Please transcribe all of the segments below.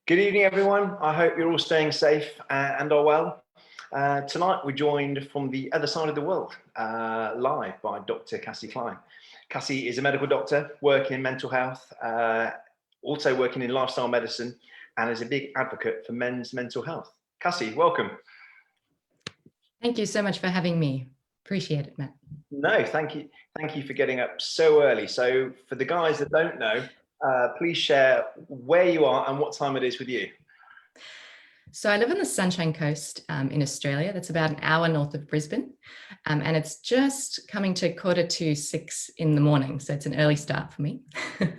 Good evening, everyone. I hope you're all staying safe and are well. Tonight, we're joined from the other side of the world, live by Dr. Kassi Klein. Kassi is a medical doctor working in mental health, also working in lifestyle medicine, and is a big advocate for men's mental health. Kassi, welcome. Thank you so much for having me. Appreciate it, Matt. No, thank you. Thank you for getting up so early. So for the guys that don't know, please share where you are and what time it is with you. So I live on the Sunshine Coast in Australia. That's about an hour north of Brisbane. And it's just coming to 5:45 in the morning. So it's an early start for me. You've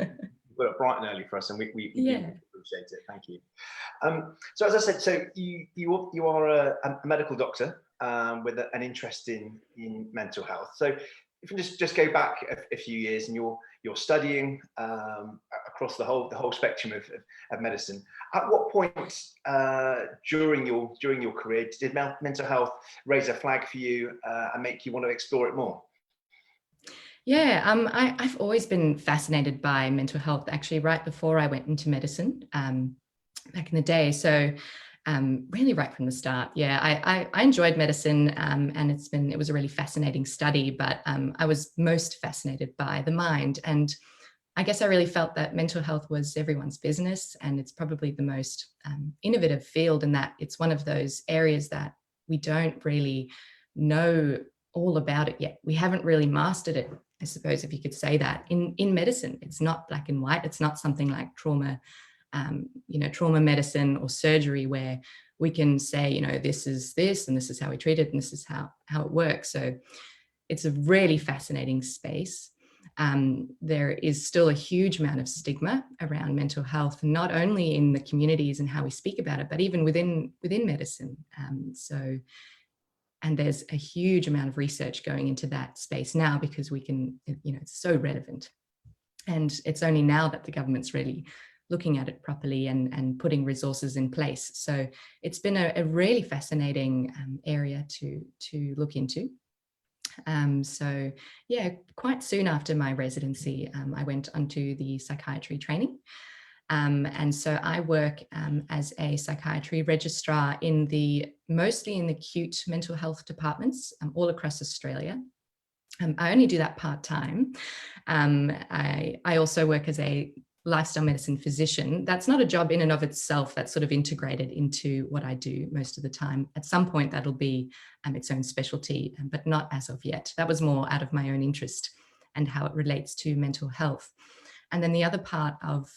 got it bright and early for us, and we do appreciate it. Thank you. So as I said, so you are a medical doctor with an interest in mental health. So if you just go back a few years, and you're studying across the whole spectrum of medicine. At what point during your career did mental health raise a flag for you and make you want to explore it more? Yeah, I've always been fascinated by mental health, actually, right before I went into medicine back in the day. So really right from the start. Yeah, I enjoyed medicine and it was a really fascinating study, but I was most fascinated by the mind. And I guess I really felt that mental health was everyone's business, and it's probably the most innovative field in that it's one of those areas that we don't really know all about it yet. We haven't really mastered it, I suppose, if you could say that. In medicine, it's not black and white. It's not something like trauma medicine or surgery where we can say, this is this and this is how we treat it and this is how it works. So it's a really fascinating space. There is still a huge amount of stigma around mental health, not only in the communities and how we speak about it, but even within medicine. And there's a huge amount of research going into that space now because we can, it's so relevant. And it's only now that the government's really looking at it properly and putting resources in place. So it's been a really fascinating area to look into. So yeah, quite soon after my residency, I went onto the psychiatry training. And so I work as a psychiatry registrar mostly in the acute mental health departments all across Australia. I only do that part-time. I also work as a lifestyle medicine physician. That's not a job in and of itself. That's sort of integrated into what I do most of the time. At some point, that'll be its own specialty, but not as of yet. That was more out of my own interest and how it relates to mental health. And then the other part of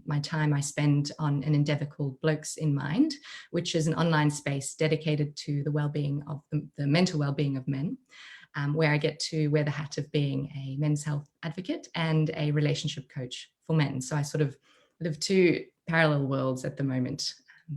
my time I spend on an endeavour called Blokes in Mind, which is an online space dedicated to the well-being of the mental well-being of men, where I get to wear the hat of being a men's health advocate and a relationship coach for men. So I sort of live two parallel worlds at the moment,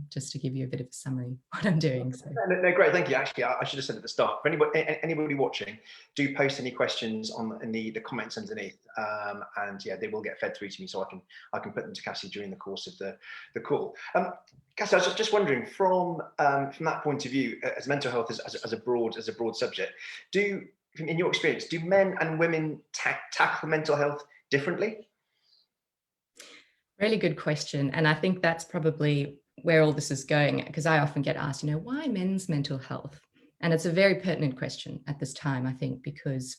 just to give you a bit of a summary of what I'm doing. So. No, great, thank you. Actually, I should have said at the start, for anybody watching, do post any questions in the comments underneath, and yeah, they will get fed through to me, so I can put them to Kassi during the course of the call. Kassi, I was just wondering, from that point of view, as mental health as a broad subject, in your experience, do men and women tackle mental health differently? Really good question, and I think that's probably where all this is going, because I often get asked, why men's mental health? And it's a very pertinent question at this time, I think, because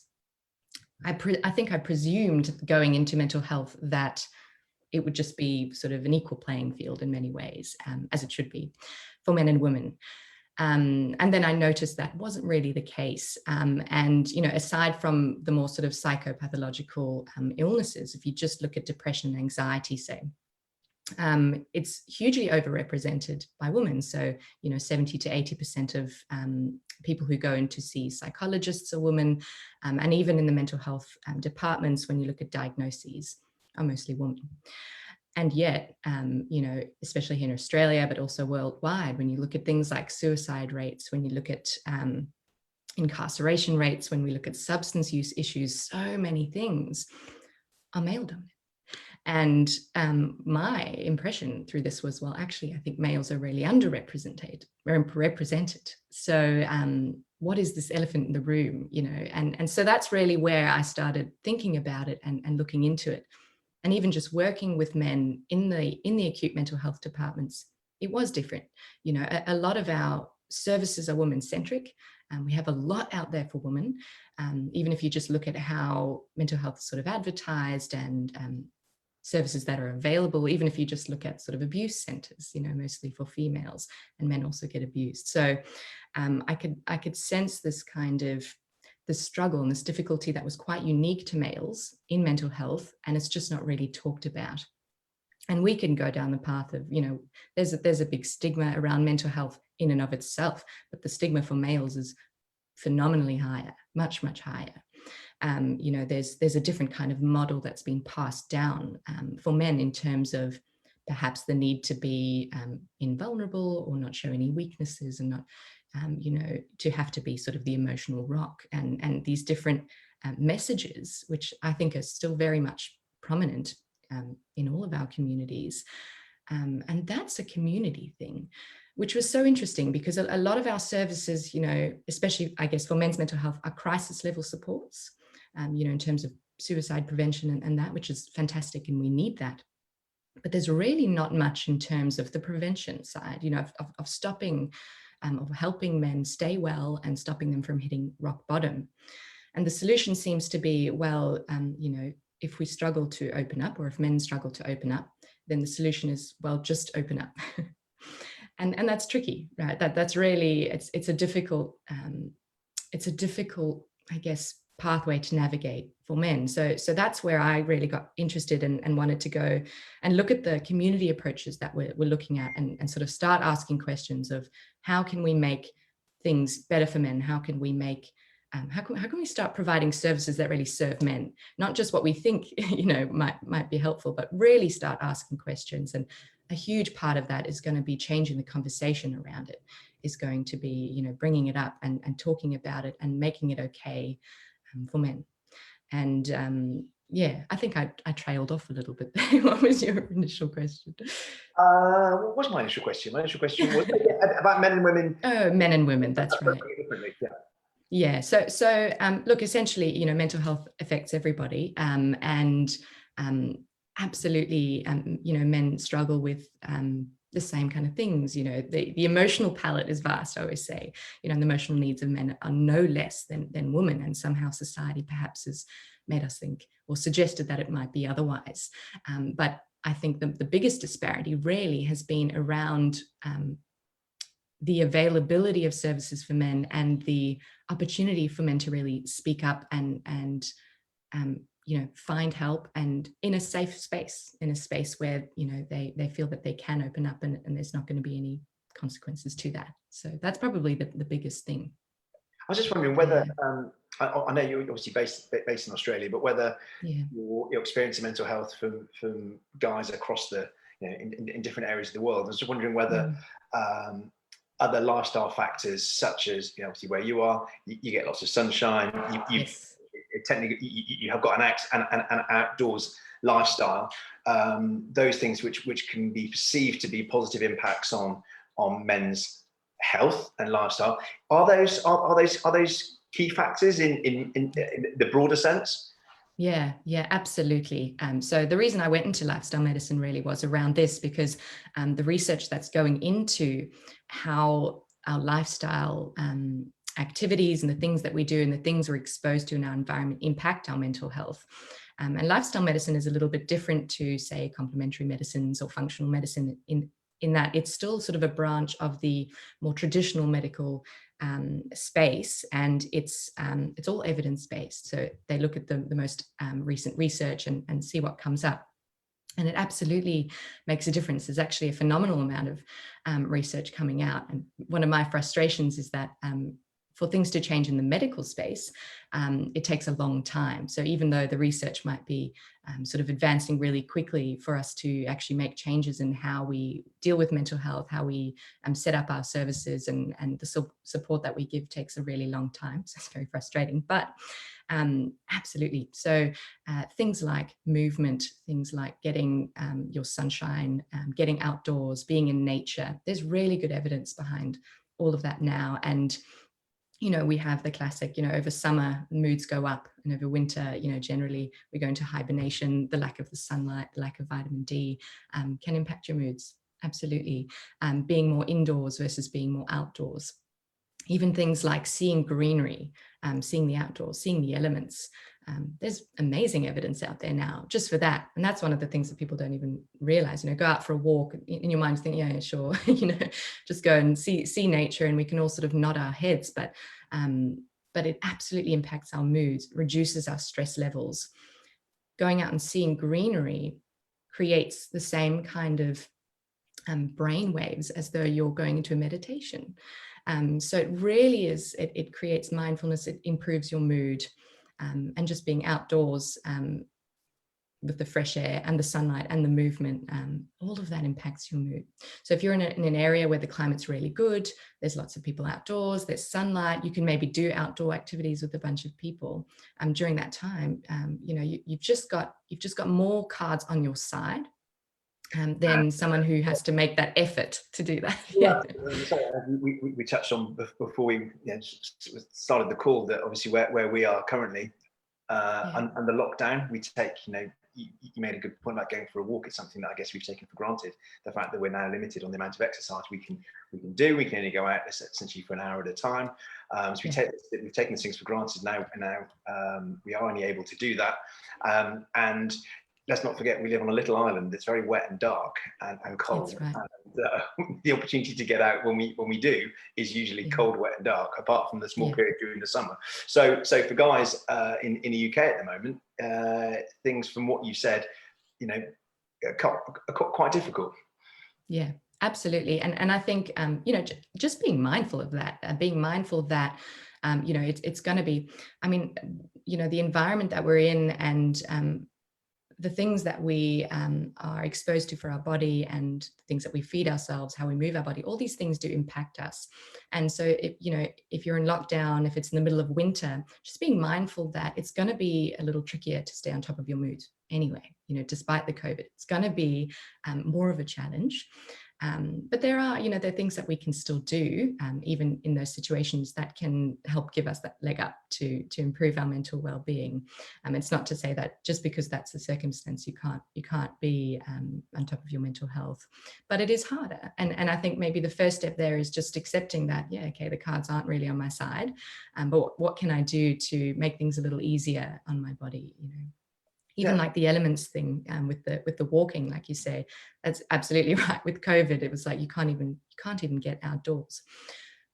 I think I presumed going into mental health that it would just be sort of an equal playing field in many ways, as it should be for men and women. And then I noticed that wasn't really the case. And, aside from the more sort of psychopathological illnesses, if you just look at depression and anxiety, say, it's hugely overrepresented by women. So, 70 to 80% of people who go in to see psychologists are women. And even in the mental health departments, when you look at diagnoses, are mostly women. And yet, especially here in Australia, but also worldwide, when you look at things like suicide rates, when you look at incarceration rates, when we look at substance use issues, so many things are male dominated. And my impression through this was, well, actually, I think males are really underrepresented. So what is this elephant in the room, And so that's really where I started thinking about it and looking into it. And even just working with men in the acute mental health departments, it was different. You know, a lot of our services are women-centric. We have a lot out there for women. Even if you just look at how mental health is sort of advertised and services that are available, even if you just look at sort of abuse centers, you know, mostly for females, and men also get abused. So I could sense this kind of the struggle and this difficulty that was quite unique to males in mental health, and it's just not really talked about. And we can go down the path of, you know, there's a big stigma around mental health in and of itself, but the stigma for males is phenomenally higher, much, much higher. You know, there's a different kind of model that's been passed down for men in terms of perhaps the need to be invulnerable or not show any weaknesses, and not, you know, to have to be sort of the emotional rock, and these different messages, which I think are still very much prominent in all of our communities. And that's a community thing, which was so interesting, because a lot of our services, you know, especially I guess for men's mental health, are crisis level supports, you know, in terms of suicide prevention and that, which is fantastic, and we need that. But there's really not much in terms of the prevention side, you know, of stopping, of helping men stay well and stopping them from hitting rock bottom. And the solution seems to be, well, you know, if we struggle to open up, or if men struggle to open up, then the solution is, well, just open up. And that's tricky, right? That's really, it's a difficult, I guess, pathway to navigate for men. So that's where I really got interested and wanted to go and look at the community approaches that we're looking at, and sort of start asking questions of how can we make things better for men? How can we make how can we start providing services that really serve men, not just what we think, you know, might be helpful, but really start asking questions. And a huge part of that is going to be changing the conversation around it, is going to be, you know, bringing it up and talking about it and making it okay for men. And yeah, I think I trailed off a little bit there. What was your initial question? What was my initial question? My initial question was about men and women. Oh, men and women, that's right. Yeah. Yeah, so look, essentially, you know, mental health affects everybody, and absolutely, you know, men struggle with the same kind of things. You know, the emotional palette is vast, I always say, you know, and the emotional needs of men are no less than women, and somehow society perhaps has made us think or suggested that it might be otherwise. But I think the biggest disparity really has been around the availability of services for men, and the opportunity for men to really speak up and you know, find help, and in a safe space, in a space where, you know, they feel that they can open up, and there's not going to be any consequences to that. So that's probably the biggest thing. I was just wondering whether, I know you're obviously based in Australia, but whether your experience of mental health from guys across the, you know, in different areas of the world. I was just wondering whether other lifestyle factors, such as, you know, obviously where you are, you get lots of sunshine. Yes. Technically, you have got an outdoors lifestyle. Those things which can be perceived to be positive impacts on men's health and lifestyle. Are those key factors in the broader sense? Yeah, absolutely. So the reason I went into lifestyle medicine really was around this, because the research that's going into how our lifestyle activities and the things that we do and the things we're exposed to in our environment impact our mental health. And lifestyle medicine is a little bit different to, say, complementary medicines or functional medicine in that it's still sort of a branch of the more traditional medical space, and it's all evidence-based. So they look at the most recent research and see what comes up. And it absolutely makes a difference. There's actually a phenomenal amount of research coming out. And one of my frustrations is that for things to change in the medical space, it takes a long time. So even though the research might be sort of advancing really quickly, for us to actually make changes in how we deal with mental health, how we set up our services, and the support that we give takes a really long time. So it's very frustrating, but absolutely. So things like movement, things like getting your sunshine, getting outdoors, being in nature, there's really good evidence behind all of that now. And we have the classic, over summer, moods go up, and over winter, generally we go into hibernation. The lack of the sunlight, the lack of vitamin D can impact your moods. Absolutely. Being more indoors versus being more outdoors. Even things like seeing greenery, seeing the outdoors, seeing the elements. There's amazing evidence out there now just for that. And that's one of the things that people don't even realize. Go out for a walk in your mind, think, yeah, sure, just go and see nature, and we can all sort of nod our heads, but it absolutely impacts our moods, reduces our stress levels. Going out and seeing greenery creates the same kind of brain waves as though you're going into a meditation. So it really is, it creates mindfulness, it improves your mood, and just being outdoors with the fresh air and the sunlight and the movement, all of that impacts your mood. So if you're in an area where the climate's really good, there's lots of people outdoors, there's sunlight, you can maybe do outdoor activities with a bunch of people. During that time, you've just got more cards on your side than someone who has to make that effort to do that. Yeah, we touched on before we started the call that obviously where we are currently under lockdown, we take, you made a good point about going for a walk. It's something that I guess we've taken for granted. The fact that we're now limited on the amount of exercise we can do. We can only go out essentially for an hour at a time. So we've taken these things for granted now, and now we are only able to do that. And let's not forget, we live on a little island that's very wet and dark and cold. That's right. And the opportunity to get out when we do is usually cold, wet and dark, apart from the small period during the summer. So for guys in the UK at the moment, things from what you said, are quite difficult. Yeah, absolutely. And I think, just being mindful of that, it's going to be, the environment that we're in, and the things that we are exposed to for our body, and the things that we feed ourselves, how we move our body, all these things do impact us. And so if you're in lockdown, if it's in the middle of winter, just being mindful that it's going to be a little trickier to stay on top of your mood anyway, despite the COVID, it's going to be more of a challenge. But there are things that we can still do, even in those situations, that can help give us that leg up to improve our mental well-being. It's not to say that just because that's the circumstance, you can't be on top of your mental health, but it is harder. And I think maybe the first step there is just accepting that, the cards aren't really on my side, but what can I do to make things a little easier on my body, Even like the elements thing with the walking, like you say, that's absolutely right. With COVID, it was like you can't even get outdoors.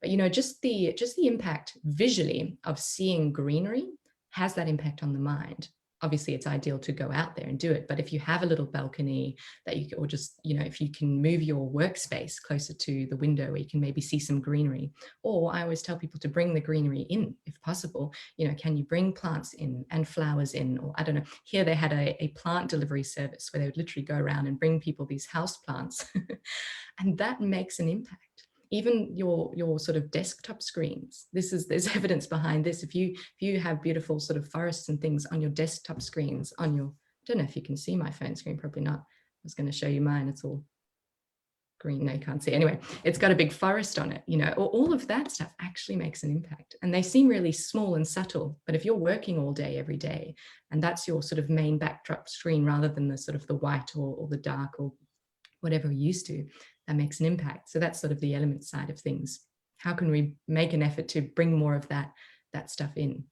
But just the impact visually of seeing greenery has that impact on the mind. Obviously, it's ideal to go out there and do it. But if you have a little balcony that or just, if you can move your workspace closer to the window where you can maybe see some greenery, or I always tell people to bring the greenery in if possible. Can you bring plants in and flowers in? Or I don't know, here they had a plant delivery service where they would literally go around and bring people these house plants. And that makes an impact. Even your sort of desktop screens. There's evidence behind this. If you have beautiful sort of forests and things on your desktop screens, I don't know if you can see my phone screen, probably not. I was going to show you mine. It's all green. No, you can't see. Anyway, it's got a big forest on it. All of that stuff actually makes an impact. And they seem really small and subtle. But if you're working all day, every day, and that's your sort of main backdrop screen rather than the sort of the white or the dark or whatever we're used to, that makes an impact. So that's sort of the element side of things. How can we make an effort to bring more of that stuff in?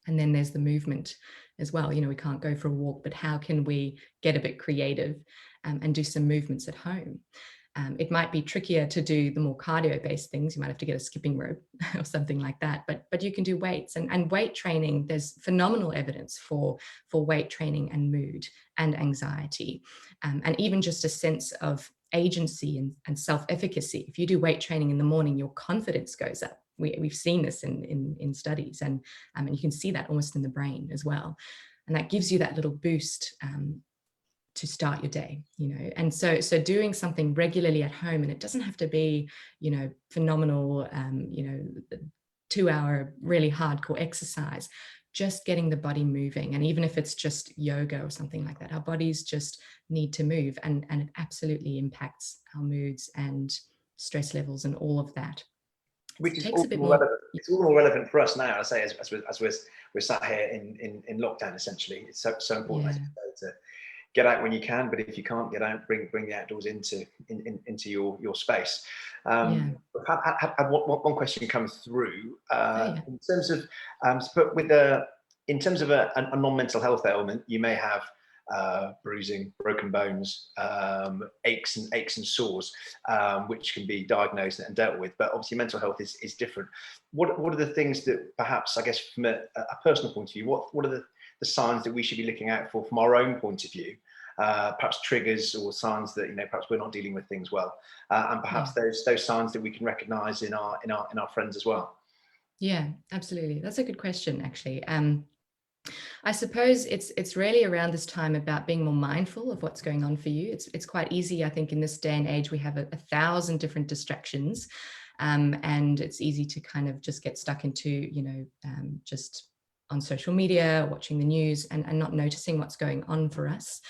And then there's the movement as well. We can't go for a walk, but how can we get a bit creative and do some movements at home? It might be trickier to do the more cardio-based things. You might have to get a skipping rope or something like that, but you can do weights and weight training. There's phenomenal evidence for weight training and mood and anxiety, and even just a sense of agency and self-efficacy. If you do weight training in the morning, your confidence goes up. We've seen this in studies, and you can see that almost in the brain as well. And that gives you that little boost to start your day, and so doing something regularly at home, and it doesn't have to be, phenomenal, 2-hour really hardcore exercise, just getting the body moving. And even if it's just yoga or something like that, our bodies just need to move, and it absolutely impacts our moods and stress levels and all of that. which is takes all a bit more more. relevant. It's all more relevant for us now. I say, as we're sat here in lockdown, essentially, it's so important, as you say, to get out when you can. But if you can't get out, bring the outdoors into your space. I've had one question come through in terms of but with in terms of a non-mental health ailment, you may have bruising, broken bones, aches and sores, which can be diagnosed and dealt with. But obviously mental health is different. What are the things that perhaps, I guess, from a personal point of view, what are the signs that we should be looking out for from our own point of view? Perhaps triggers or signs that, perhaps we're not dealing with things well, and perhaps those signs that we can recognize in our friends as well. Yeah, absolutely. That's a good question, actually. I suppose it's really around this time about being more mindful of what's going on for you. It's quite easy, I think, in this day and age, we have a thousand different distractions, and it's easy to kind of just get stuck into, just on social media, watching the news, and not noticing what's going on for us.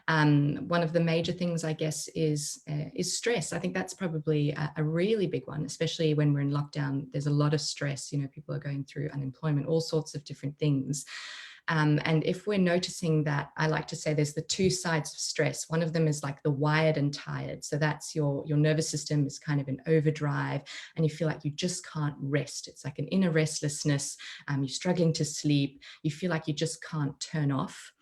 One of the major things, I guess, is stress. I think that's probably a really big one, especially when we're in lockdown. There's a lot of stress. People are going through unemployment, all sorts of different things. And if we're noticing that, I like to say there's the two sides of stress. One of them is like the wired and tired. So that's your nervous system is kind of in overdrive, and you feel like you just can't rest. It's like an inner restlessness. You're struggling to sleep. You feel like you just can't turn off.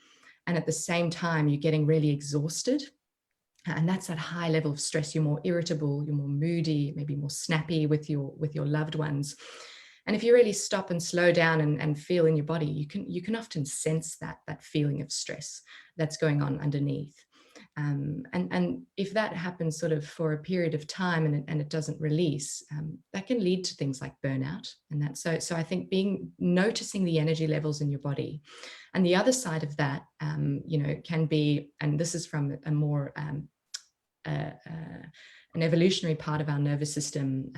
And at the same time, you're getting really exhausted. And that's that high level of stress. You're more irritable, you're more moody, maybe more snappy with your loved ones. And if you really stop and slow down and feel in your body, you can often sense that feeling of stress that's going on underneath. And if that happens sort of for a period of time and it doesn't release, that can lead to things like burnout. And that so I think noticing the energy levels in your body. And the other side of that, can be, and this is from a more an evolutionary part of our nervous system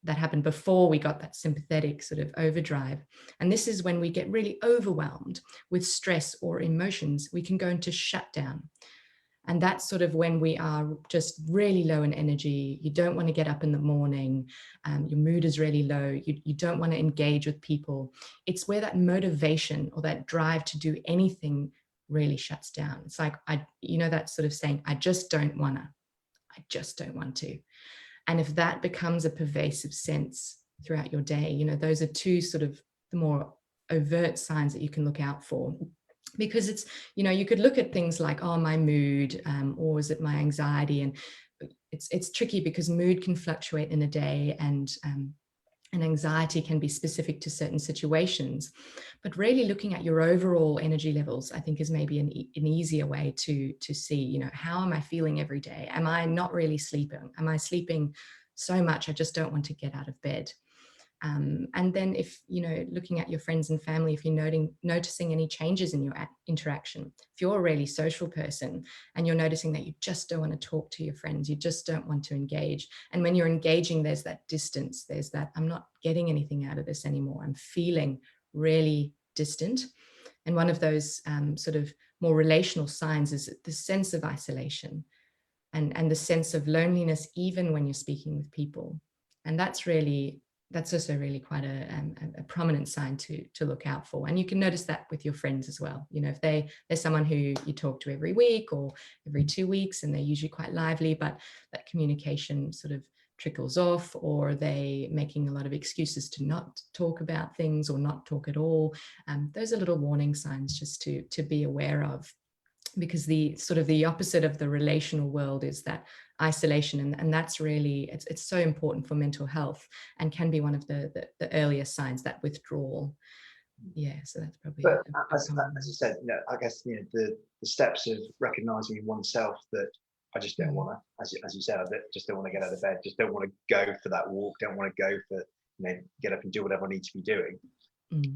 that happened before we got that sympathetic sort of overdrive. And this is when we get really overwhelmed with stress or emotions, we can go into shutdown. And that's sort of when we are just really low in energy. You don't want to get up in the morning. Your mood is really low. You don't want to engage with people. It's where that motivation or that drive to do anything really shuts down. It's like, that sort of saying, I just don't want to. And if that becomes a pervasive sense throughout your day, those are two sort of the more overt signs that you can look out for. Because it's, you could look at things like, oh, my mood, or is it my anxiety? And it's tricky because mood can fluctuate in a day, and anxiety can be specific to certain situations. But really looking at your overall energy levels, I think, is maybe an easier way to see, how am I feeling every day? Am I not really sleeping? Am I sleeping so much I just don't want to get out of bed? And then if, looking at your friends and family, if you're noticing any changes in your interaction, if you're a really social person and you're noticing that you just don't want to talk to your friends, you just don't want to engage. And when you're engaging, there's that distance, there's that, I'm not getting anything out of this anymore. I'm feeling really distant. And one of those sort of more relational signs is the sense of isolation and the sense of loneliness, even when you're speaking with people. And that's also really quite a prominent sign to look out for. And you can notice that with your friends as well. If they're someone who you talk to every week or every 2 weeks, and they're usually quite lively, but that communication sort of trickles off, or they making a lot of excuses to not talk about things or not talk at all. Those are little warning signs just to be aware of. Because the sort of the opposite of the relational world is that isolation, and that's really, it's so important for mental health, and can be one of the earliest signs, that withdrawal. Yeah, so that's probably. But as you said, I guess the steps of recognizing in oneself that I just don't want to, as you said, I just don't want to get out of bed, just don't want to go for that walk, don't want to go for get up and do whatever I need to be doing.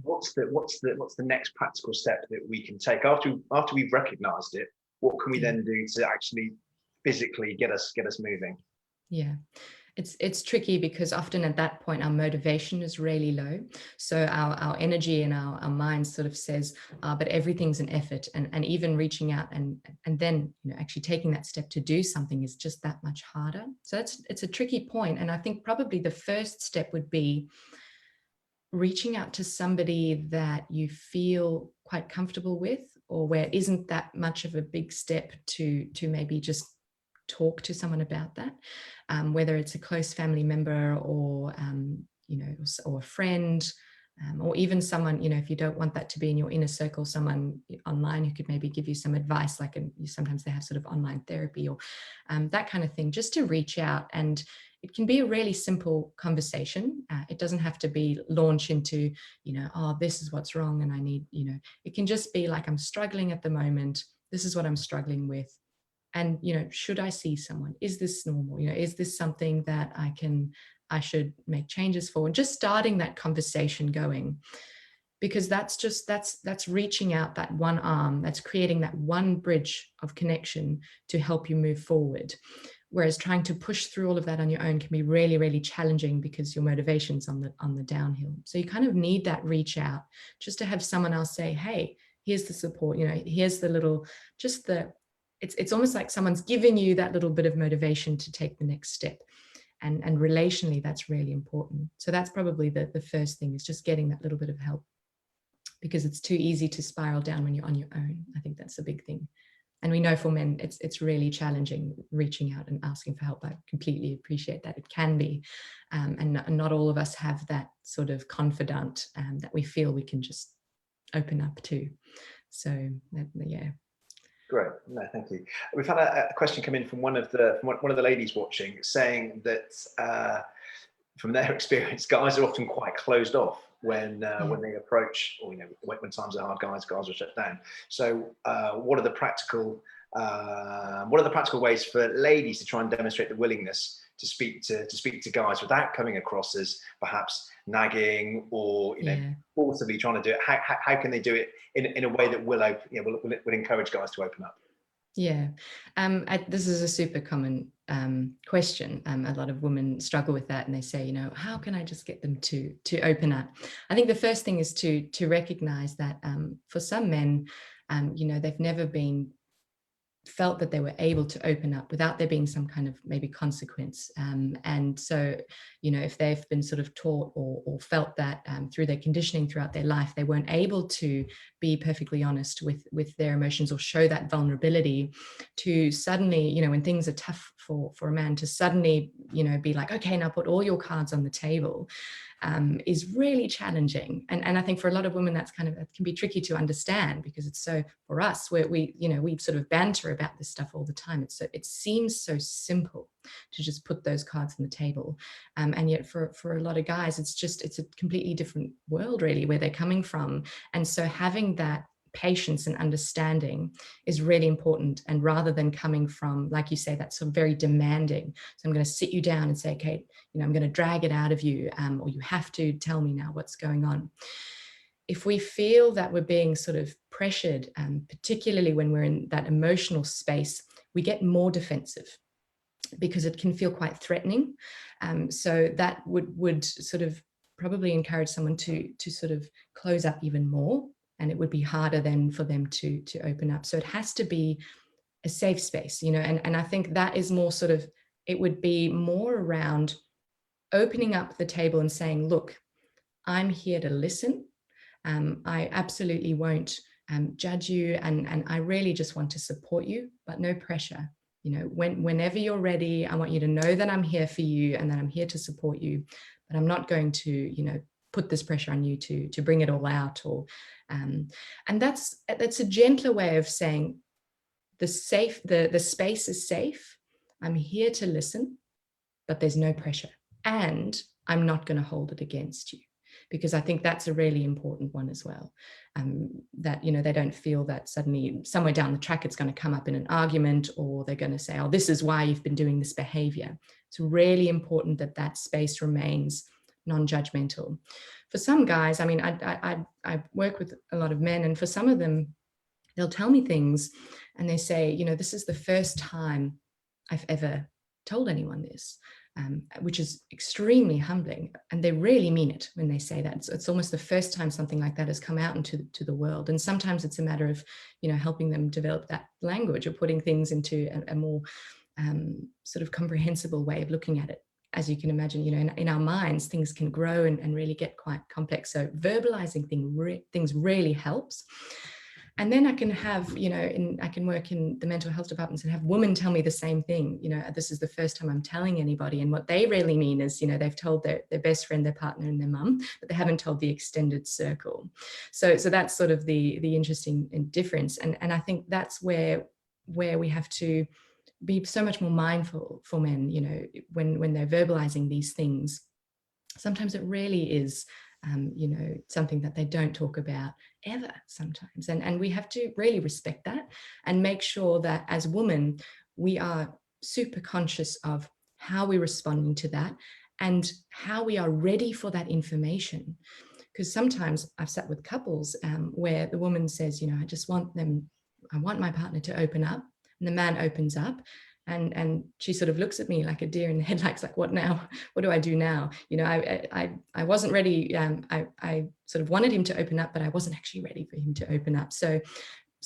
What's the next practical step that we can take after we've recognized it? What can we then do to actually physically get us moving? Yeah, It's tricky because often at that point our motivation is really low. So our energy and our mind sort of says, but everything's an effort, and even reaching out and then, you know, actually taking that step to do something is just that much harder. So it's a tricky point. And I think probably the first step would be reaching out to somebody that you feel quite comfortable with, or where it isn't that much of a big step to maybe just talk to someone about that, whether it's a close family member or you know, or a friend, or even someone, you know, if you don't want that to be in your inner circle, someone online who could maybe give you some advice, like sometimes they have sort of online therapy or that kind of thing, just to reach out. And it can be a really simple conversation. It doesn't have to be launch into, you know, oh, this is what's wrong and I need, you know, it can just be like, I'm struggling at the moment. This is what I'm struggling with. And, you know, should I see someone? Is this normal? You know, is this something that I should make changes for? And just starting that conversation going, because that's reaching out that one arm, that's creating that one bridge of connection to help you move forward. Whereas trying to push through all of that on your own can be really, really challenging because your motivation's on the downhill. So you kind of need that reach out, just to have someone else say, hey, here's the support, you know, here's the little, just the, it's almost like someone's giving you that little bit of motivation to take the next step. And relationally, that's really important. So that's probably the first thing, is just getting that little bit of help, because it's too easy to spiral down when you're on your own. I think that's a big thing. And we know for men, it's really challenging reaching out and asking for help. I completely appreciate that. It can be. And not all of us have that sort of confidant that we feel we can just open up to. So, yeah. Great. No, thank you. We've had a question come in from one of the ladies watching, saying that from their experience, guys are often quite closed off when they approach, or, you know, when times are hard, guys are shut down. So what are the practical ways for ladies to try and demonstrate the willingness to speak to guys without coming across as perhaps nagging or, you know, forcibly trying to do it? How can they do it in a way that will encourage guys to open up? Yeah, this is a super common question. A lot of women struggle with that, and they say, you know, how can I just get them to open up? I think the first thing is to recognize that for some men, you know, they've never felt that they were able to open up without there being some kind of maybe consequence. And so, you know, if they've been sort of taught or felt that through their conditioning throughout their life, they weren't able to be perfectly honest with their emotions or show that vulnerability, to suddenly, you know, when things are tough for a man, to suddenly, you know, be like, okay, now put all your cards on the table, is really challenging. And I think for a lot of women, that can be tricky to understand, because it's so, for us, we sort of banter about this stuff all the time. It seems so simple to just put those cards on the table. And yet for a lot of guys, it's a completely different world, really, where they're coming from. And so having that patience and understanding is really important. And rather than coming from, like you say, that sort of very demanding, so I'm going to sit you down and say, okay, you know, I'm going to drag it out of you, or you have to tell me now what's going on. If we feel that we're being sort of pressured, particularly when we're in that emotional space, we get more defensive, because it can feel quite threatening. So that would sort of probably encourage someone to sort of close up even more, and it would be harder then for them to open up. So it has to be a safe space, you know, and I think that is more sort of, it would be more around opening up the table and saying, look, I'm here to listen. I absolutely won't judge you, and I really just want to support you, but no pressure. You know, whenever you're ready, I want you to know that I'm here for you and that I'm here to support you, but I'm not going to, you know, put this pressure on you to bring it all out. Or and that's a gentler way of saying the space is safe. I'm here to listen, but there's no pressure, and I'm not going to hold it against you. Because I think that's a really important one as well, that, you know, they don't feel that suddenly somewhere down the track it's going to come up in an argument, or they're going to say, oh, this is why you've been doing this behavior. It's really important that that space remains non-judgmental. For some guys, I mean, I work with a lot of men, and for some of them, they'll tell me things and they say, you know, this is the first time I've ever told anyone this. which is extremely humbling. And they really mean it when they say that. It's almost the first time something like that has come out into the world. And sometimes it's a matter of, helping them develop that language or putting things into a more sort of comprehensible way of looking at it. As you can imagine, in our minds, things can grow and really get quite complex. So verbalizing things really helps. And then I can have, I can work in the mental health departments and have women tell me the same thing. This is the first time I'm telling anybody. And what they really mean is, they've told their best friend, their partner, and their mum, but they haven't told the extended circle. So that's sort of the interesting difference. And I think that's where we have to be so much more mindful for men, when they're verbalizing these things. Sometimes it really is, something that they don't talk about ever sometimes. And we have to really respect that and make sure that as women, we are super conscious of how we're responding to that and how we are ready for that information. Because sometimes I've sat with couples where the woman says, I want my partner to open up. And the man opens up and she sort of looks at me like a deer in the headlights, like, what now? What do I do now? I wasn't ready. I sort of wanted him to open up, but I wasn't actually ready for him to open up. So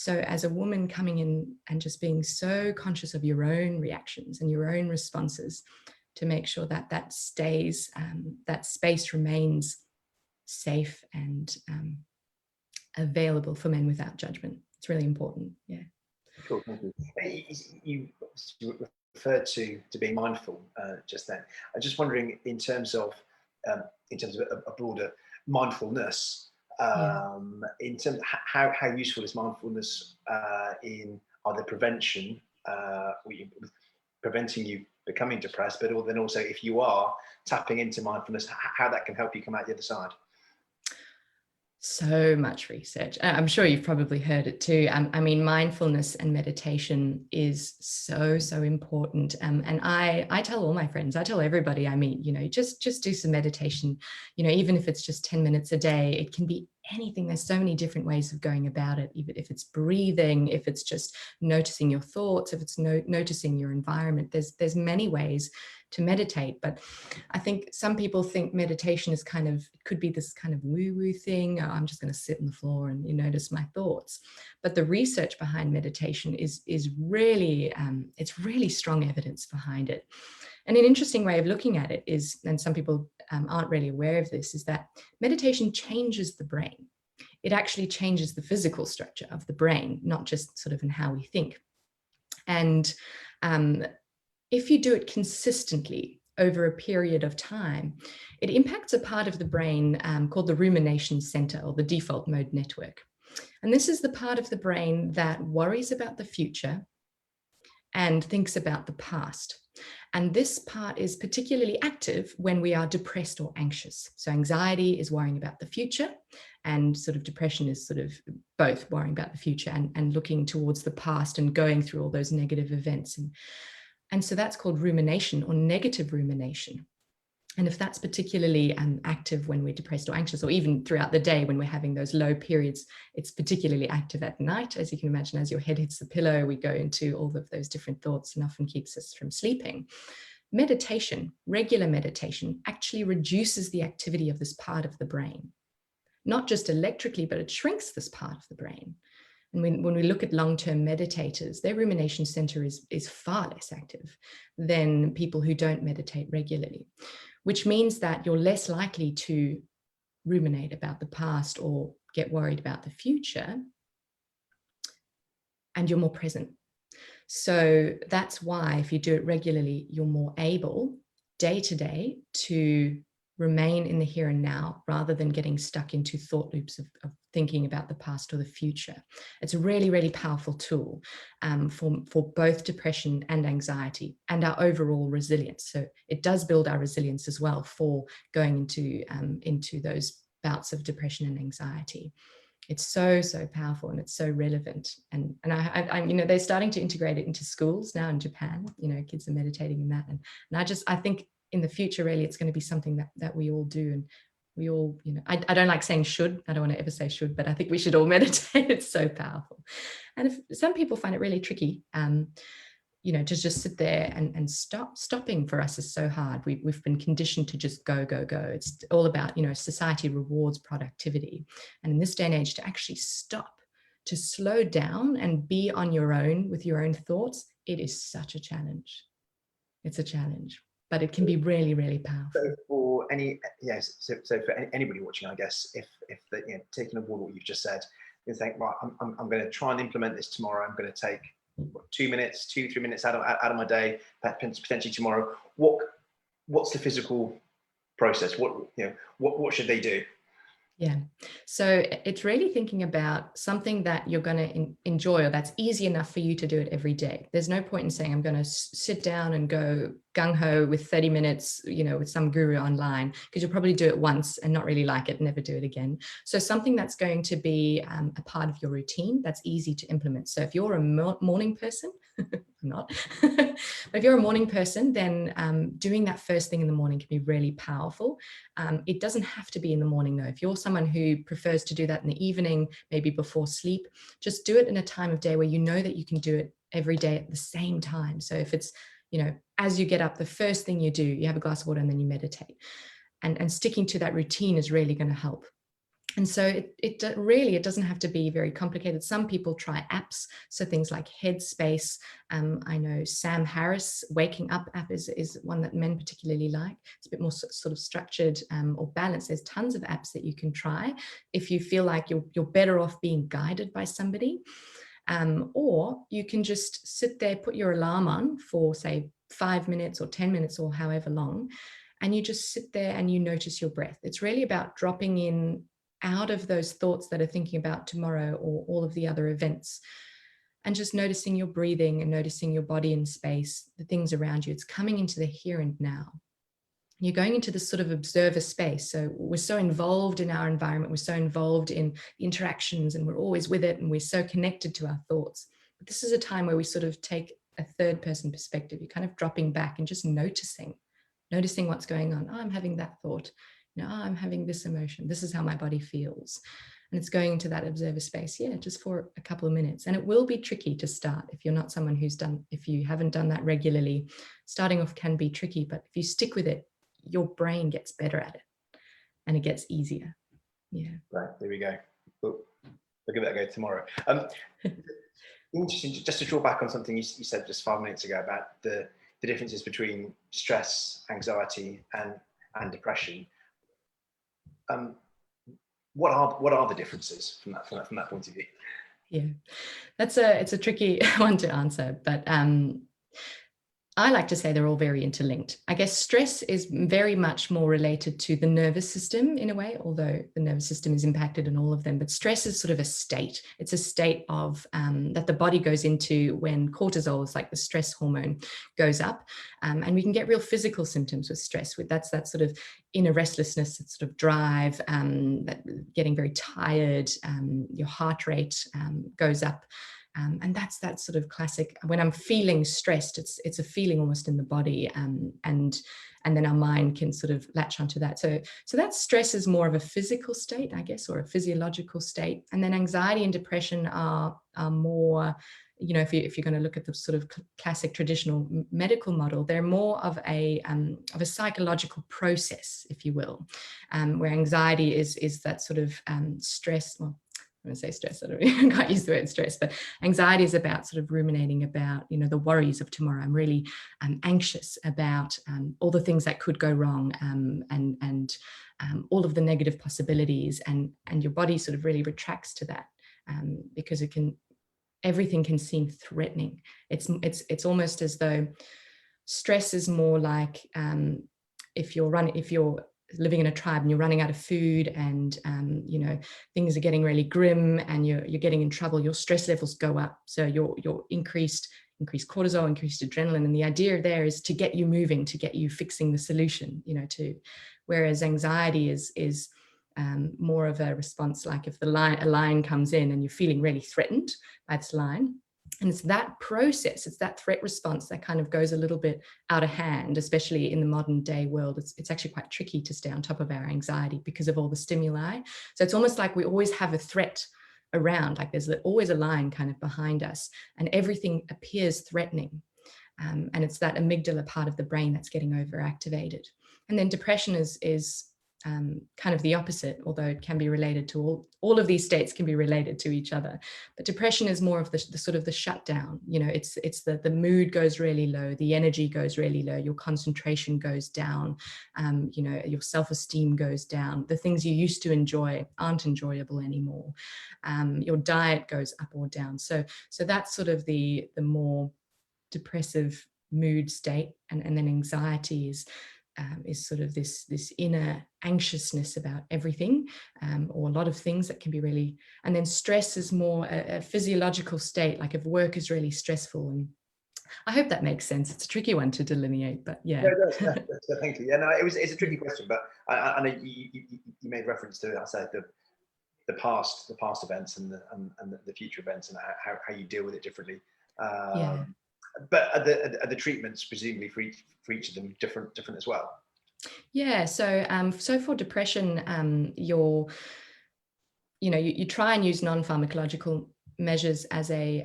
as a woman coming in and just being so conscious of your own reactions and your own responses to make sure that stays, that space remains safe and available for men without judgment. It's really important. Yeah. Cool, thank you. You referred to being mindful just then. I'm just wondering, in terms of a broader mindfulness, in terms of how useful is mindfulness in either prevention, preventing you becoming depressed, but then also if you are tapping into mindfulness, how that can help you come out the other side? So much research. I'm sure you've probably heard it too. I mean, mindfulness and meditation is so important. And I tell all my friends, I tell everybody I meet, just do some meditation, even if it's just 10 minutes a day. It can be anything. There's so many different ways of going about it, even if it's breathing, if it's just noticing your thoughts, if it's noticing your environment. There's many ways to meditate, but I think some people think meditation is could be this kind of woo-woo thing. Oh, I'm just going to sit on the floor and notice my thoughts. But the research behind meditation is really, it's really strong evidence behind it. And an interesting way of looking at it is, and some people aren't really aware of this, is that meditation changes the brain. It actually changes the physical structure of the brain, not just sort of in how we think. And if you do it consistently over a period of time, it impacts a part of the brain called the rumination center, or the default mode network. And this is the part of the brain that worries about the future and thinks about the past. And this part is particularly active when we are depressed or anxious. So anxiety is worrying about the future, and sort of depression is sort of both worrying about the future and looking towards the past and going through all those negative events. And so that's called rumination, or negative rumination. And if that's particularly active when we're depressed or anxious, or even throughout the day when we're having those low periods, it's particularly active at night. As you can imagine, as your head hits the pillow, we go into all of those different thoughts and often keeps us from sleeping. Meditation, regular meditation, actually reduces the activity of this part of the brain. Not just electrically, but it shrinks this part of the brain. And when we look at long-term meditators, their rumination center is far less active than people who don't meditate regularly, which means that you're less likely to ruminate about the past or get worried about the future, and you're more present. So that's why if you do it regularly, you're more able day to day to remain in the here and now, rather than getting stuck into thought loops of thinking about the past or the future. It's a really, really powerful tool for both depression and anxiety and our overall resilience. So it does build our resilience as well for going into those bouts of depression and anxiety. It's so powerful, and it's so relevant. And I they're starting to integrate it into schools now in Japan. Kids are meditating in that. And I think in the future, really, it's going to be something that we all do. And we all, I don't like saying should, I don't want to ever say should, but I think we should all meditate. It's so powerful. And if some people find it really tricky, to just sit there and stopping for us is so hard. We've been conditioned to just go, go, go. It's all about, society rewards productivity. And in this day and age, to actually stop, to slow down and be on your own with your own thoughts, it is such a challenge. It's a challenge, but it can be really, really powerful. So for so for anybody watching, I guess, if taking on board what you've just said, you think, right, I'm going to try and implement this tomorrow. I'm going to take 2 minutes, 2-3 minutes out of my day, potentially tomorrow. What's the physical process? What should they do? Yeah. So it's really thinking about something that you're going to enjoy, or that's easy enough for you to do it every day. There's no point in saying, I'm going to sit down and go gung-ho with 30 minutes, with some guru online, because you'll probably do it once and not really like it, never do it again. So something that's going to be a part of your routine, that's easy to implement. So if you're a morning person, I'm not, but if you're a morning person, then doing that first thing in the morning can be really powerful. It doesn't have to be in the morning though. If you're someone who prefers to do that in the evening, maybe before sleep, just do it in a time of day where you know that you can do it every day at the same time. So if it's, as you get up, the first thing you do, you have a glass of water and then you meditate. And sticking to that routine is really going to help. And so it doesn't have to be very complicated. Some people try apps, so things like Headspace. I know Sam Harris' Waking Up app is one that men particularly like. It's a bit more sort of structured or balanced. There's tons of apps that you can try if you feel like you're better off being guided by somebody. Or you can just sit there, put your alarm on for, say, 5 minutes or 10 minutes or however long, and you just sit there and you notice your breath. It's really about dropping in out of those thoughts that are thinking about tomorrow or all of the other events, and just noticing your breathing and noticing your body in space, the things around you. It's coming into the here and now. You're going into this sort of observer space. So we're so involved in our environment, we're so involved in interactions, and we're always with it, and we're so connected to our thoughts. But this is a time where we sort of take a third person perspective. You're kind of dropping back and just noticing what's going on. Oh, I'm having that thought. I'm having this emotion. This is how my body feels. And it's going into that observer space, just for a couple of minutes. And it will be tricky to start if you're not someone if you haven't done that regularly. Starting off can be tricky, but if you stick with it, your brain gets better at it and it gets easier. Yeah. Right, there we go. We'll give that a go tomorrow. Interesting, just to draw back on something you said just 5 minutes ago about the differences between stress, anxiety, and depression. What are the differences from that point of view? Yeah, it's a tricky one to answer, but I like to say they're all very interlinked. I guess stress is very much more related to the nervous system in a way, although the nervous system is impacted in all of them. But stress is sort of a state. It's a state of that the body goes into when cortisol, is like the stress hormone, goes up. And we can get real physical symptoms with stress. That's that sort of inner restlessness, that sort of drive, that getting very tired, your heart rate goes up. And that's that sort of classic, when I'm feeling stressed, it's a feeling almost in the body, and then our mind can sort of latch onto that. So that stress is more of a physical state, I guess, or a physiological state. And then anxiety and depression are more, if you're going to look at the sort of classic traditional medical model, they're more of a psychological process, if you will, where anxiety is that sort of stress. Well, I'm going to say stress, I can't use the word stress, but anxiety is about sort of ruminating about, the worries of tomorrow. I'm really anxious about all the things that could go wrong, and all of the negative possibilities, and your body sort of really retracts to that, because everything can seem threatening. It's almost as though stress is more like if you're living in a tribe and you're running out of food, and things are getting really grim, and you're getting in trouble, your stress levels go up. So your increased cortisol, increased adrenaline, and the idea there is to get you moving, to get you fixing the solution. Whereas anxiety is more of a response, like if a lion comes in and you're feeling really threatened by this lion. And it's that process, it's that threat response that kind of goes a little bit out of hand, especially in the modern day world. It's actually quite tricky to stay on top of our anxiety because of all the stimuli. So it's almost like we always have a threat around, like there's always a lion kind of behind us, and everything appears threatening. And it's that amygdala part of the brain that's getting overactivated. And then depression is kind of the opposite, although it can be related to all of these states can be related to each other. But depression is more of the sort of the shutdown. You know, it's the mood goes really low, the energy goes really low, your concentration goes down, you know, your self-esteem goes down. The things you used to enjoy aren't enjoyable anymore. Your diet goes up or down. So that's sort of the more depressive mood state, and then anxiety is sort of this inner anxiousness about everything, or a lot of things that can be really, and then stress is more a physiological state, like if work is really stressful. And I hope that makes sense. It's a tricky one to delineate, but yeah. No, it does. No, thank you. Yeah, no, it's a tricky question, but I know you made reference to, I said, the past events and the future events, and how you deal with it differently. Yeah. But are the treatments presumably for each of them different as well? Yeah. So for depression, you try and use non-pharmacological measures as a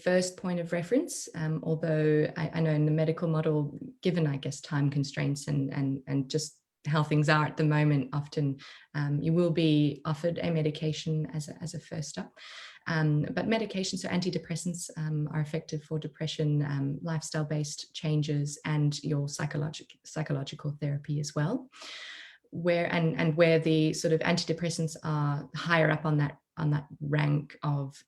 first point of reference. Although I know in the medical model, given I guess time constraints and just how things are at the moment, often you will be offered a medication as a first step. But medications, so antidepressants, are effective for depression, lifestyle-based changes, and your psychological therapy as well. Where the sort of antidepressants are higher up on that rank of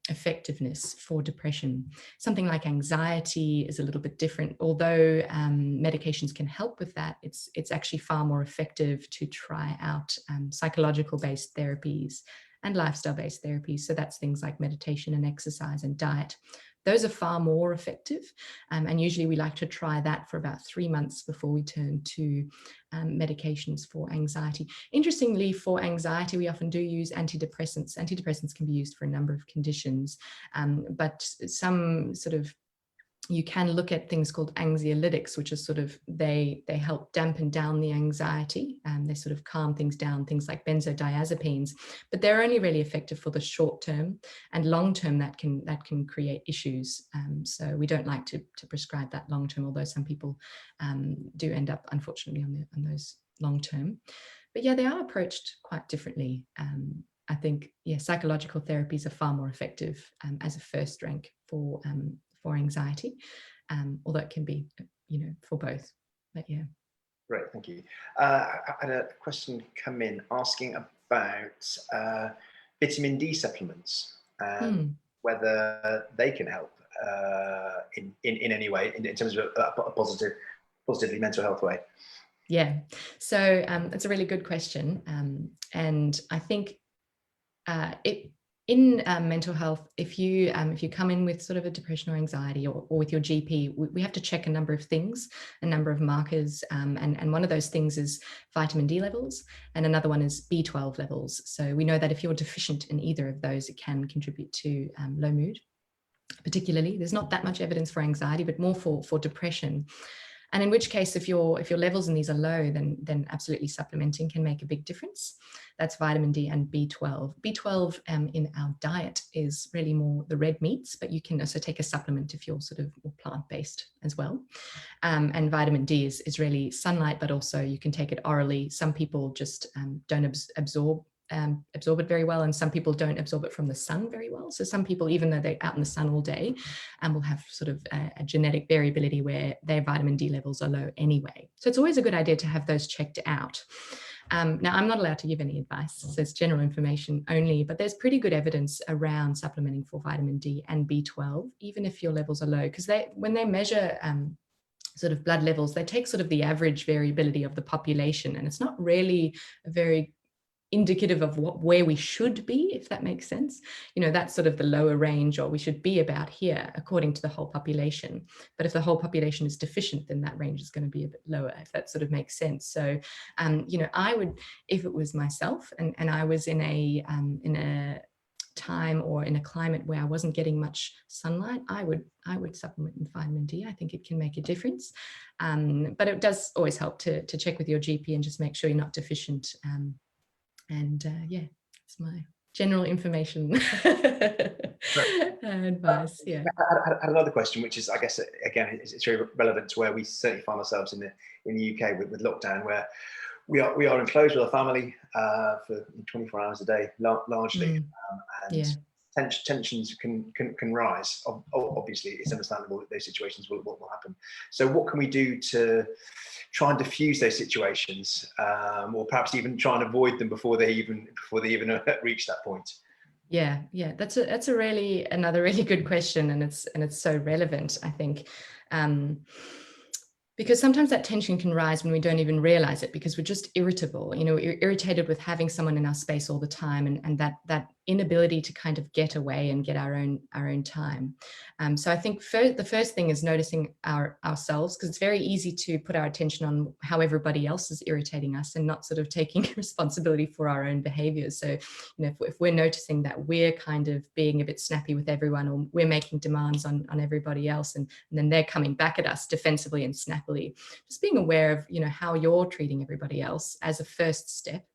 effectiveness for depression. Something like anxiety is a little bit different. Although medications can help with that, it's actually far more effective to try out psychological-based therapies and lifestyle-based therapies. So that's things like meditation and exercise and diet. Those are far more effective. And usually we like to try that for about 3 months before we turn to medications for anxiety. Interestingly, for anxiety, we often do use antidepressants. Antidepressants can be used for a number of conditions, but some sort of, you can look at things called anxiolytics, which is sort of, they help dampen down the anxiety, and they sort of calm things down, things like benzodiazepines, but they're only really effective for the short term, and long term that can create issues. So we don't like to prescribe that long term, although some people do end up unfortunately on those long term. But yeah, they are approached quite differently. I think, yeah, psychological therapies are far more effective as a first rank for anxiety, although it can be, for both. But yeah. Great, thank you. I had a question come in asking about vitamin D supplements and whether they can help in any way in terms of a positively mental health way. Yeah, so it's a really good question, and I think in mental health, if you come in with sort of a depression or anxiety, or with your GP, we have to check a number of things, a number of markers, and one of those things is vitamin D levels, and another one is B12 levels. So we know that if you're deficient in either of those, it can contribute to low mood. Particularly, there's not that much evidence for anxiety, but more for depression. And in which case, if your levels in these are low, then absolutely supplementing can make a big difference. That's vitamin D and B12. B12 in our diet is really more the red meats, but you can also take a supplement if you're sort of more plant-based as well. And vitamin D is really sunlight, but also you can take it orally. Some people just don't absorb it very well, and some people don't absorb it from the sun very well. So some people, even though they're out in the sun all day, will have sort of a genetic variability where their vitamin D levels are low anyway. So it's always a good idea to have those checked out. Now, I'm not allowed to give any advice, so it's general information only, but there's pretty good evidence around supplementing for vitamin D and B12, even if your levels are low, because when they measure sort of blood levels, they take sort of the average variability of the population, and it's not really a very indicative of where we should be, if that makes sense. That's sort of the lower range, or we should be about here according to the whole population. But if the whole population is deficient, then that range is going to be a bit lower, if that sort of makes sense. So, I would, if it was myself and I was in a time or in a climate where I wasn't getting much sunlight, I would supplement with vitamin D. I think it can make a difference. But it does always help to check with your GP and just make sure you're not deficient. Yeah, that's my general information advice. Yeah. I had another question, which is, I guess, again, it's very relevant to where we certainly find ourselves in the UK with lockdown, where we are enclosed with our family for 24 hours a day, largely, and Yeah. tensions can rise. Obviously, it's understandable that those situations will happen. So, what can we do to try and diffuse those situations, or perhaps even try and avoid them before they even reach that point? Yeah, that's another really good question, and it's so relevant, I think. Because sometimes that tension can rise when we don't even realize it, because we're just irritable, you know, we're irritated with having someone in our space all the time, and that inability to kind of get away and get our own time. So I think the first thing is noticing ourselves, because it's very easy to put our attention on how everybody else is irritating us and not sort of taking responsibility for our own behaviors. So, you know, if we're noticing that we're kind of being a bit snappy with everyone, or we're making demands on everybody else, and then they're coming back at us defensively and snappily, just being aware of, you know, how you're treating everybody else as a first step.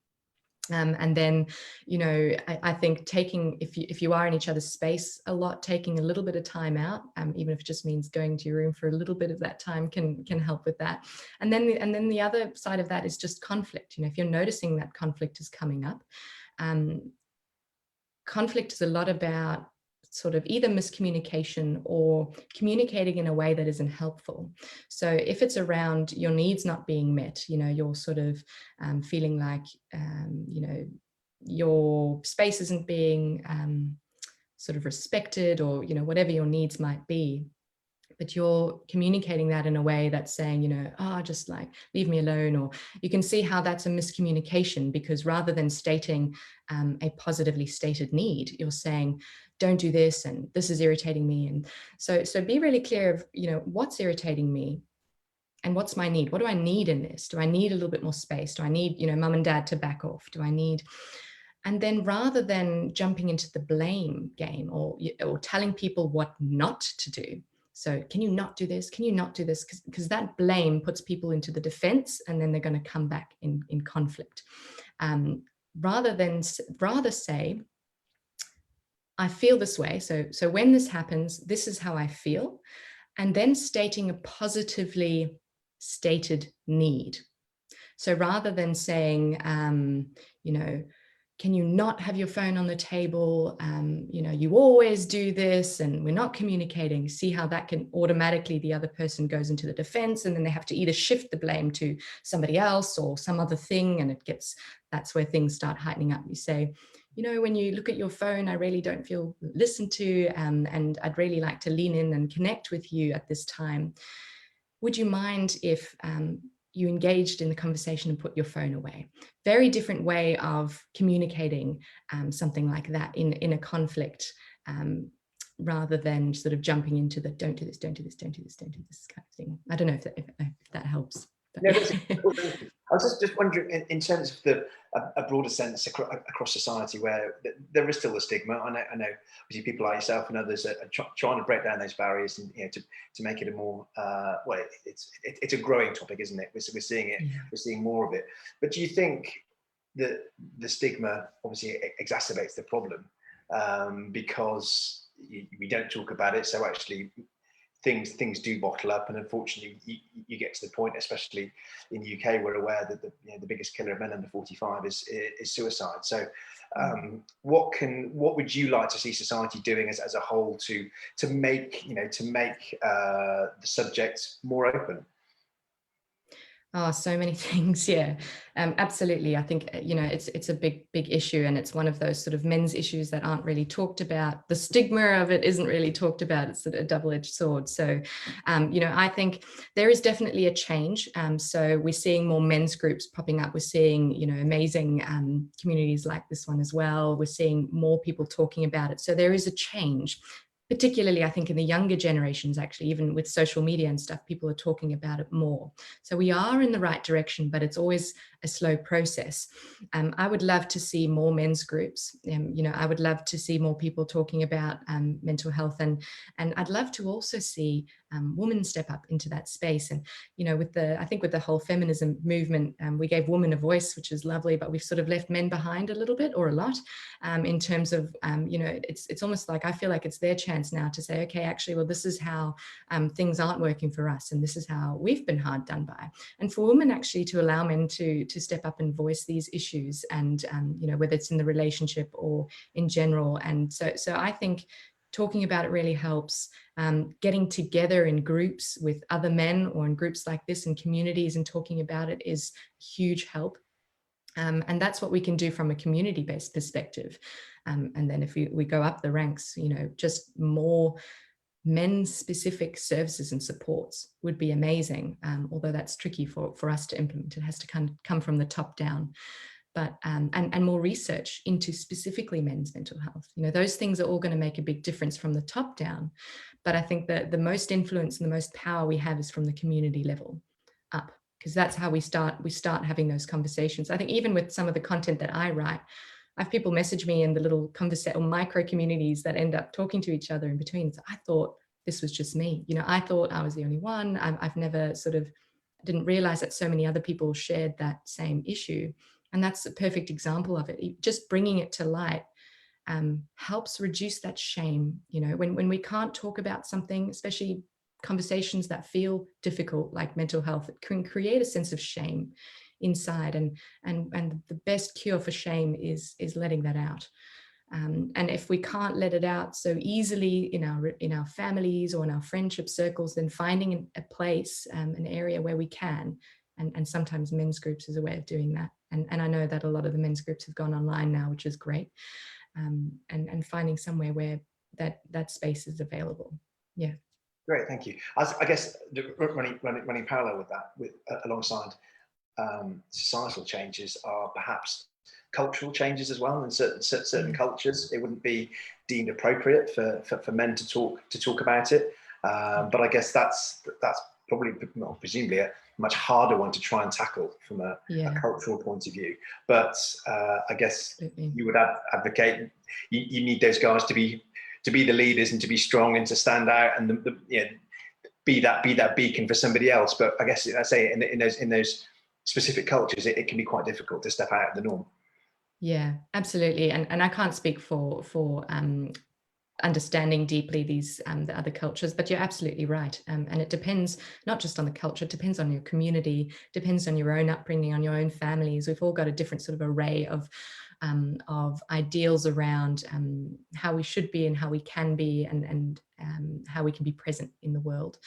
And then, you know, I think taking, if you are in each other's space a lot, taking a little bit of time out, even if it just means going to your room for a little bit of that time, can help with that. And then the other side of that is just conflict. You know, if you're noticing that conflict is coming up, conflict is a lot about sort of either miscommunication or communicating in a way that isn't helpful. So if it's around your needs not being met, you know, you're sort of feeling like, you know, your space isn't being sort of respected, or, you know, whatever your needs might be, but you're communicating that in a way that's saying, you know, oh, just like leave me alone. Or you can see how that's a miscommunication, because rather than stating a positively stated need, you're saying, don't do this, and this is irritating me. And so be really clear of, you know, what's irritating me and what's my need. What do I need in this? Do I need a little bit more space? Do I need, you know, mum and dad to back off? Do I need... And then rather than jumping into the blame game, or telling people what not to do, so can you not do this? Can you not do this? Because that blame puts people into the defense, and then they're going to come back in conflict. Rather say, I feel this way. So when this happens, this is how I feel. And then stating a positively stated need. So rather than saying, you know, can you not have your phone on the table? You know, you always do this, and we're not communicating. See how that can automatically, the other person goes into the defense, and then they have to either shift the blame to somebody else or some other thing. And that's where things start heightening up. You say, you know, when you look at your phone, I really don't feel listened to, and I'd really like to lean in and connect with you at this time. Would you mind if you engaged in the conversation and put your phone away? Very different way of communicating something like that in a conflict, rather than sort of jumping into the don't do this, don't do this, don't do this, don't do this kind of thing. I don't know if that helps. No, I was just wondering, in terms of a broader sense across society, where there is still a stigma. I know obviously people like yourself and others are trying to break down those barriers, and, you know, to make it a more well, it's a growing topic, isn't it? We're seeing it, we're seeing more of it. But do you think that the stigma obviously exacerbates the problem, because we don't talk about it? So actually, things do bottle up, and unfortunately you get to the point, especially in the UK, we're aware that the biggest killer of men under 45 is suicide. So what would you like to see society doing as a whole to make the subject more open? Oh, so many things. Yeah, absolutely. I think, you know, it's a big issue, and it's one of those sort of men's issues that aren't really talked about. The stigma of it isn't really talked about. It's a double-edged sword. So, you know, I think there is definitely a change. So we're seeing more men's groups popping up. We're seeing, you know, amazing communities like this one as well. We're seeing more people talking about it. So there is a change. particularly I think in the younger generations, actually, even with social media and stuff, people are talking about it more. So we are in the right direction, but it's always a slow process. I would love to see more men's groups. I would love to see more people talking about mental health, and I'd love to also see women step up into that space. And I think with the whole feminism movement, we gave women a voice, which is lovely, but we've sort of left men behind a little bit, or a lot, in terms of it's almost like I feel like it's their chance now to say, okay, actually, well, this is how things aren't working for us, and this is how we've been hard done by. And for women actually to allow men to step up and voice these issues, and whether it's in the relationship or in general. And so I think talking about it really helps. Getting together in groups with other men, or in groups like this in communities, and talking about it is huge help. And that's what we can do from a community-based perspective. And then if we go up the ranks, just more men-specific services and supports would be amazing. Although that's tricky for us to implement. It has to come from the top down. But and more research into specifically men's mental health. Those things are all going to make a big difference from the top down. But I think that the most influence and the most power we have is from the community level up, because that's how we start having those conversations. I think even with some of the content that I write, I have people message me in the little or micro communities that end up talking to each other in between. So I thought this was just me. I thought I was the only one. I've never didn't realize that so many other people shared that same issue. And that's a perfect example of it. Just bringing it to light helps reduce that shame. When we can't talk about something, especially conversations that feel difficult, like mental health, it can create a sense of shame inside. And the best cure for shame is letting that out. And if we can't let it out so easily in our families or in our friendship circles, then finding a place, an area where we can. And sometimes men's groups is a way of doing that. And I know that a lot of the men's groups have gone online now, which is great. And finding somewhere where that space is available. Yeah. Great, thank you. I guess running parallel with that, alongside societal changes, are perhaps cultural changes as well. In certain cultures, it wouldn't be deemed appropriate for men to talk about it. But I guess that's probably, presumably, a much harder one to try and tackle from a cultural point of view. But I guess you would advocate you need those guys to be the leaders and to be strong and to stand out and be that beacon for somebody else. But I guess I say in those specific cultures, it can be quite difficult to step out of the norm. Yeah, absolutely. And I can't speak for understanding deeply these the other cultures, but you're absolutely right. And it depends not just on the culture, it depends on your community, depends on your own upbringing, on your own families. We've all got a different sort of array of ideals around how we should be and how we can be, and how we can be present in the world.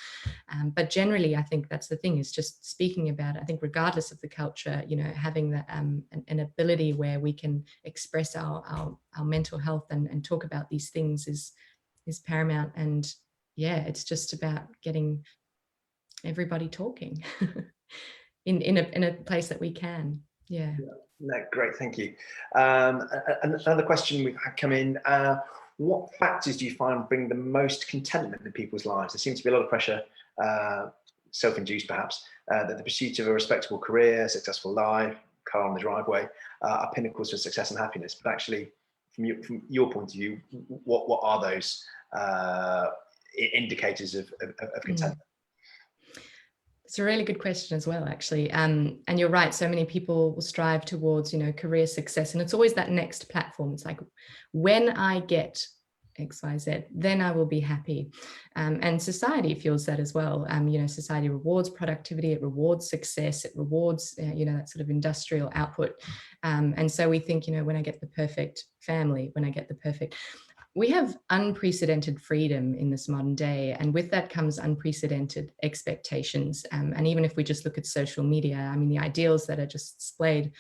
But generally, I think that's the thing, is just speaking about it. I think regardless of the culture, having that an ability where we can express our mental health and talk about these things is paramount. And yeah, it's just about getting everybody talking in a place that we can. Yeah. No, great, thank you. Another question we've had come in. What factors do you find bring the most contentment in people's lives? There seems to be a lot of pressure, self-induced perhaps, that the pursuit of a respectable career, successful life, car on the driveway, are pinnacles for success and happiness. But actually, from your point of view, what are those indicators of contentment? It's a really good question as well, actually. And you're right. So many people will strive towards, career success, and it's always that next platform. It's like, when I get X, Y, Z, then I will be happy. And society feels that as well. Society rewards productivity, it rewards success, it rewards, that sort of industrial output. And so we think, when I get the perfect family, when I get the perfect... We have unprecedented freedom in this modern day, and with that comes unprecedented expectations. And even if we just look at social media, the ideals that are just displayed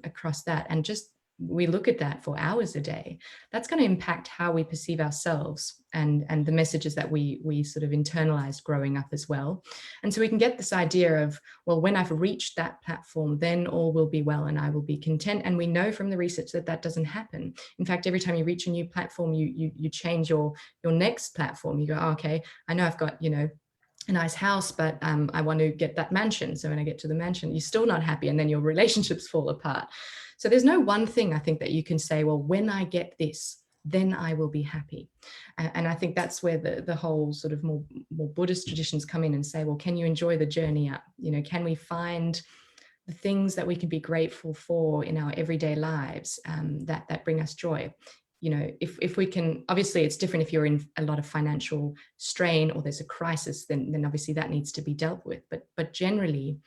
across that, and just we look at that for hours a day, that's going to impact how we perceive ourselves and the messages that we sort of internalized growing up as well. And so we can get this idea of, well, when I've reached that platform, then all will be well and I will be content. And we know from the research that that doesn't happen. In fact, every time you reach a new platform, you change your next platform. You go, oh, okay, I know I've got, a nice house, but I want to get that mansion. So when I get to the mansion, you're still not happy, and then your relationships fall apart. So there's no one thing, I think, that you can say, well, when I get this, then I will be happy. And I think that's where the whole sort of more Buddhist traditions come in and say, well, can you enjoy the journey up? Can we find the things that we can be grateful for in our everyday lives that bring us joy? If we can, obviously it's different if you're in a lot of financial strain or there's a crisis, then obviously that needs to be dealt with. But generally,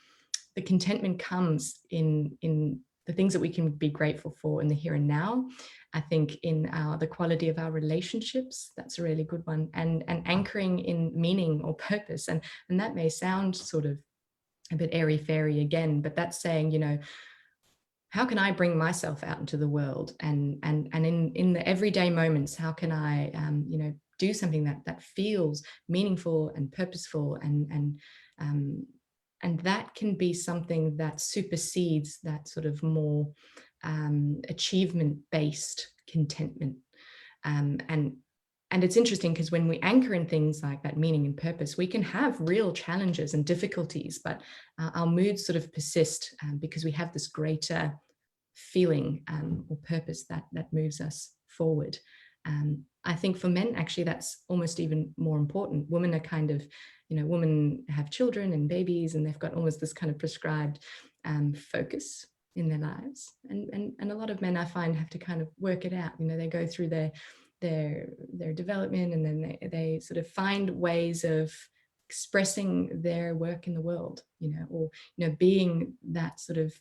the contentment comes in the things that we can be grateful for in the here and now. I think in the quality of our relationships, that's a really good one, and anchoring in meaning or purpose. And that may sound sort of a bit airy-fairy again, but that's saying, how can I bring myself out into the world, and in the everyday moments, how can I do something that feels meaningful and purposeful, and that can be something that supersedes that sort of more achievement-based contentment. And it's interesting because when we anchor in things like that meaning and purpose, we can have real challenges and difficulties, but our moods sort of persist because we have this greater feeling or purpose that moves us forward. I think for men, actually, that's almost even more important. Women are kind of, women have children and babies, and they've got almost this kind of prescribed focus in their lives. And a lot of men, I find, have to kind of work it out. They go through their development, and then they sort of find ways of expressing their work in the world, or being that sort of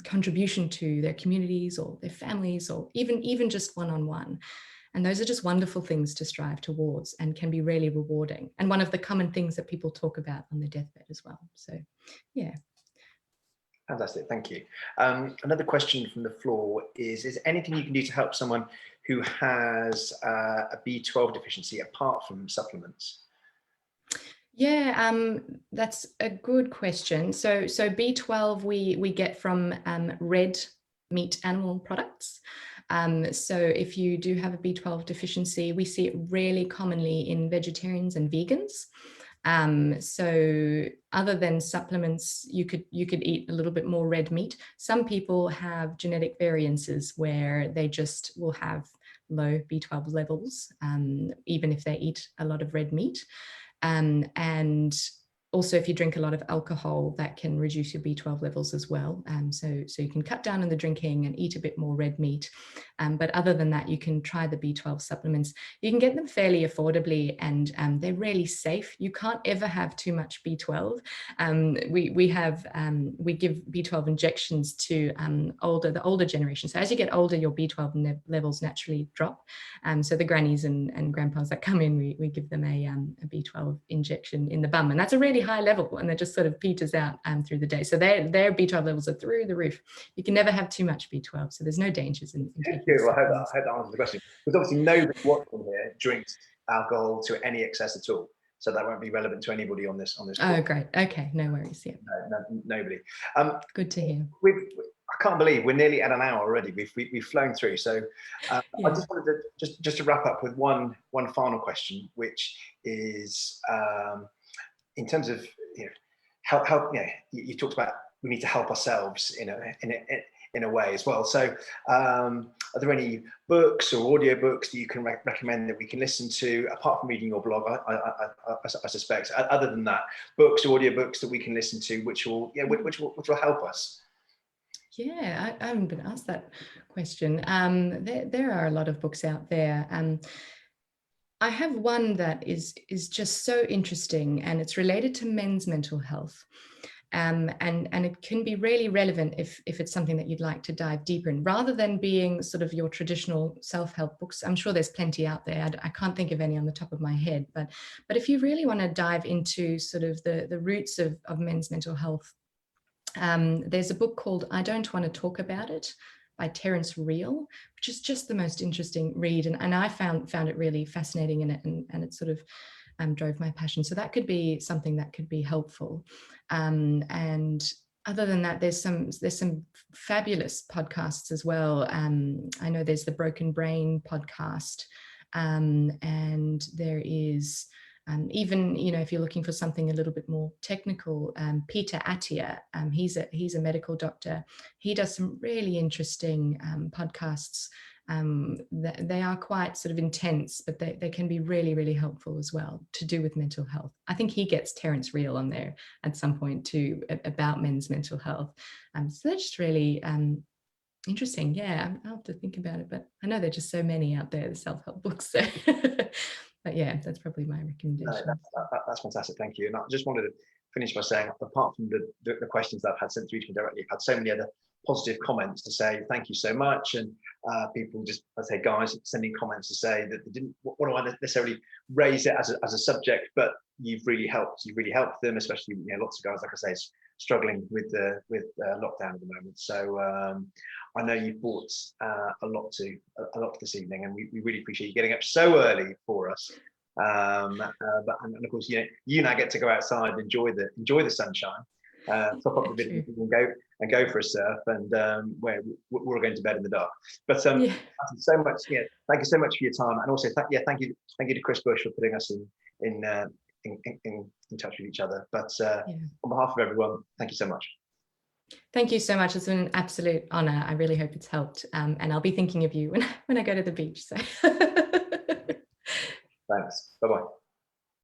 contribution to their communities or their families, or even just one-on-one. And those are just wonderful things to strive towards and can be really rewarding, and one of the common things that people talk about on their deathbed as well. So yeah. Fantastic, thank you. Another question from the floor is there anything you can do to help someone who has a B12 deficiency apart from supplements? Yeah, that's a good question. So B12 we get from red meat animal products. So if you do have a B12 deficiency, we see it really commonly in vegetarians and vegans. So other than supplements, you could eat a little bit more red meat. Some people have genetic variances where they just will have low B12 levels, even if they eat a lot of red meat. And also, if you drink a lot of alcohol, that can reduce your B12 levels as well. So you can cut down on the drinking and eat a bit more red meat. But other than that, you can try the B12 supplements. You can get them fairly affordably, and they're really safe. You can't ever have too much B12. We give B12 injections to the older generation. So as you get older, your B12 levels naturally drop. So the grannies and grandpas that come in, we give them a B12 injection in the bum, and that's a really high level, and that just sort of peters out through the day. So their B12 levels are through the roof. You can never have too much B12, so there's no dangers in taking it. Well, I hope that answers the question. Because obviously nobody watching here drinks alcohol to any excess at all, so that won't be relevant to anybody on this. Oh, great. Okay, no worries. Yeah. No, nobody. Good to hear. I can't believe we're nearly at an hour already. We've flown through. So yeah. I just wanted to just to wrap up with one final question, which is in terms of how you talked about we need to help ourselves in a way as well. So are there any books or audio books that you can recommend that we can listen to apart from reading your blog? I suspect. Other than that, books, audio books that we can listen to, which will help us. Yeah, I haven't been asked that question. There are a lot of books out there. I have one that is just so interesting, and it's related to men's mental health. And it can be really relevant if it's something that you'd like to dive deeper in, rather than being sort of your traditional self-help books. I'm sure there's plenty out there. I can't think of any on the top of my head, but if you really want to dive into sort of the roots of men's mental health, there's a book called I Don't Want to Talk About It by Terence Real, which is just the most interesting read. And I found it really fascinating, and it sort of drove my passion. So that could be something that could be helpful. And other than that, there's some fabulous podcasts as well. I know there's the Broken Brain podcast, and there is even, you know, if you're looking for something a little bit more technical, Peter Attia, he's a medical doctor. He does some really interesting podcasts. They are quite sort of intense, but they can be really, really helpful as well, to do with mental health. I think he gets Terence Real on there at some point too, about men's mental health. So they're just really interesting. Yeah, I'll have to think about it, but I know there are just so many out there, the self-help books. So. But yeah, that's probably my recommendation. No, that's fantastic. Thank you. And I just wanted to finish by saying, apart from the questions that I've had sent through to me directly, I've had so many other positive comments to say thank you so much, and people just, I say, guys sending comments to say that they didn't want to necessarily raise it as a subject, but you've really helped them, especially, you know, lots of guys, like I say, struggling with lockdown at the moment. So I know you've brought a lot to this evening, and we really appreciate you getting up so early for us. And of course, you now get to go outside and enjoy the sunshine, top up the bit and go for a surf, and we're going to bed in the dark. But thank you so much. Yeah, thank you so much for your time, and also thank you to Chris Bush for putting us in touch with each other. But on behalf of everyone, thank you so much. Thank you so much. It's been an absolute honor. I really hope it's helped, and I'll be thinking of you when I go to the beach. So. Thanks. Bye-bye.